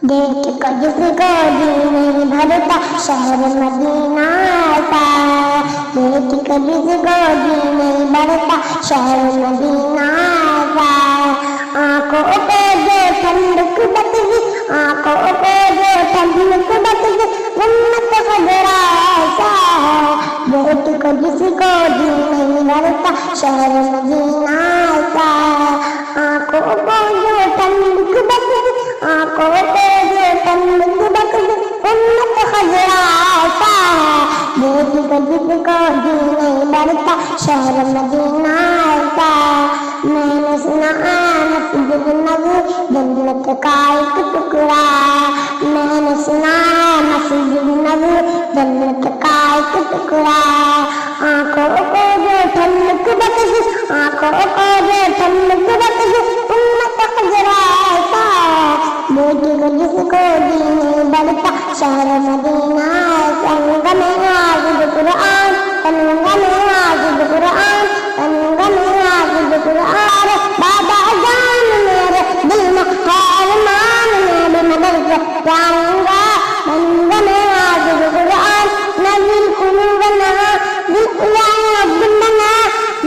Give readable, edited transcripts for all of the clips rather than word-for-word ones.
دیکھ کر جس کو جی نہیں بھرتا شہر مدینہ ایسا ہے، دیکھ کر جس کو جی نہیں بھرتا شہر مدینہ ایسا ہے۔ آنکھوں کو جو ٹھنڈک بخشی، آنکھوں کو جو ٹھنڈک بخشی جنت خضرا ایسا ہے، دیکھ کر جس کو جی نہیں بھرتا شہر مدینہ ایسا ہے۔ آنکھوں کو جو ٹھنڈک بخشی، آنکھوں کو جو ٹھنڈک بخشی جنت خضرا ایسا ہے، دیکھ کر جس کو جی نہیں بھرتا شہر مدینہ ایسا ہے۔ میں نے سنا مسجد نبی جنت کا ایک ٹکڑا ہے، میں نے سنا مسجد نبی جنت کا ایک ٹکڑا ہے۔ آنکھوں کو جو ٹھنڈک بخشی، آنکھوں کو جو ٹھنڈک بخشی جنت خضرا ایسا ہے، دیکھ کر جس کو جی نہیں بھرتا شہر مدینہ ایسا۔ سنگ میں حافظ قرآن، سنگ میں حافظ قرآن، سنگ میں حافظ قرآن، بابا جان میرے دل میں ارمان میں بھی مدرسے جاؤں گا۔ سنگ میں حافظ قرآن نبی القلوب بنا، دل عبد بنا،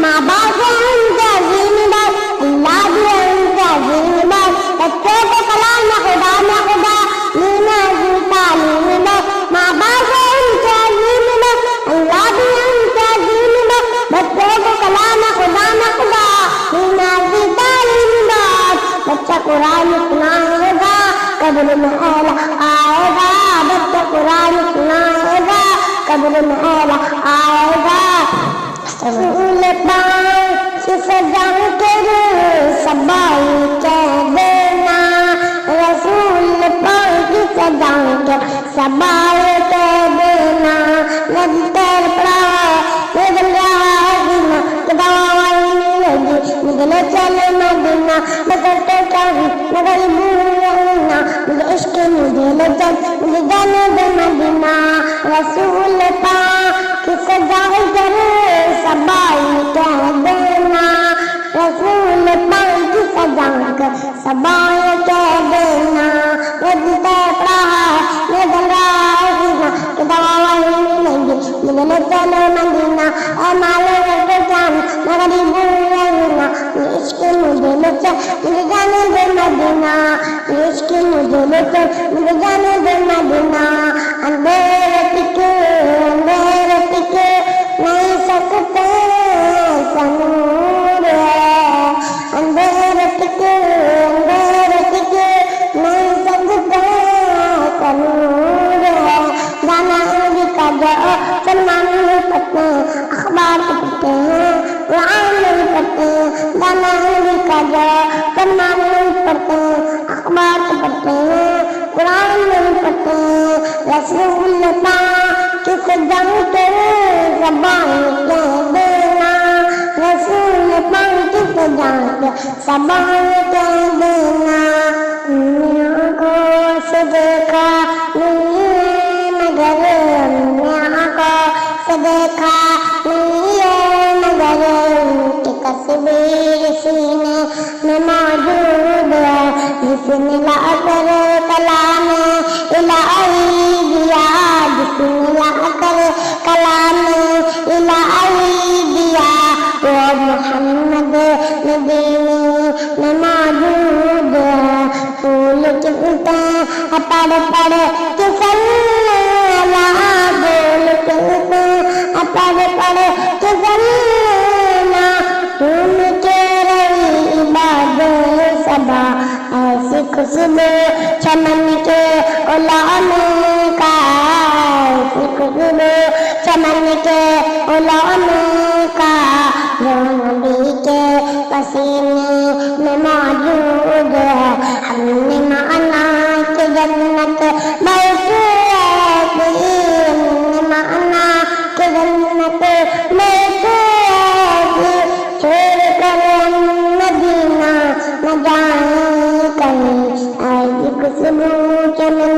ماں باپ ان کے عظیم بات، اللہ بھی ان کے عظیم بات، بچوں کو کلام خدا میں خدا لینا عظیم تعلیم بات، ماں باپ ان کے عظیم بات، اللہ بھی ان کے عظیم بات، بچوں کو کلام خدا میں خدا لینا عظیم تعلیم بات۔ بچہ قرآن سنائے گا قبر میں اعلیٰ آئے گا، بچہ قرآن سنائے گا قبر میں اعلیٰ آئے گا۔ رسول پاک کی سجا کر سبائی کہہ دینا، رسول پاک کی سجا کر سبائی کہہ دینا، نبی تیر پڑا نگل رہا دینا کہ دوائی ملے گی نگلے چلے مدینہ، نگر تو چاہی نگر بھولنا مجھے عشق مجھے لے چل مجھے جانے دے مدینہ، رسول پاک کی سجا کر سبائی کہہ دینا، رسول پاک کی سجا کر سبائی کہہ دینا، نبی تیر رہا نگل رہا دینا کہ دوائی ملے گی نگلے چلے مدینہ، اے مالے رب جان نگری بھولنا عشق مجھے لے چل مجھے جانے دے مدینہ، عشق مجھے لے چل مجھے جانے دے مدینہ۔ اندھیرے ٹکے نہیں سکتے سنور ہے، اندھیرے ٹکے نہیں سکتے سنور ہے، جانا امریکہ جاؤ سلمان نہیں پڑھتے ہیں اخبار پڑھتے ہیں قرآن نہیں پڑھتے ہیں، جانا امریکہ جاؤ سلمان نہیں پڑھتے ہیں اخبار پڑھتے ہیں قرآن نہیں پڑھتے ہیں، رسول پاک کی سجا کر سبائی کہہ دینا، رسول پاک کی سجا کر سبائی کہہ دینا۔ آنکھوں سے دیکھا نہیں ہے مگر آنکھوں سے دیکھا نہیں ہے مگر ان کی تصویر سینے میں موجود ہے، جس نے لا کر کلام الہی دیا، جس نے لا کر کلام الہی دیا، وہ محمد نبی میں موجود ہے، پھول چلتے ہیں پڑھ پڑھ کے صلی بول چلتے ہیں پڑھ پڑھ کے صلی تم کے رہی باد صبا، ایسی خوشبو چمن کے علامے کا، ایسی خوشبو چمن کے علامے کا، جو نبی کے پسینے میں موجود ہے، ہم نے مانا کہ جنت بیت ایسی، ہم نے مانا کہ جنت بیت ایسی، چھوڑ کر ہم مدینہ نہ جائیں کہیں، ایسی خوشبو چمن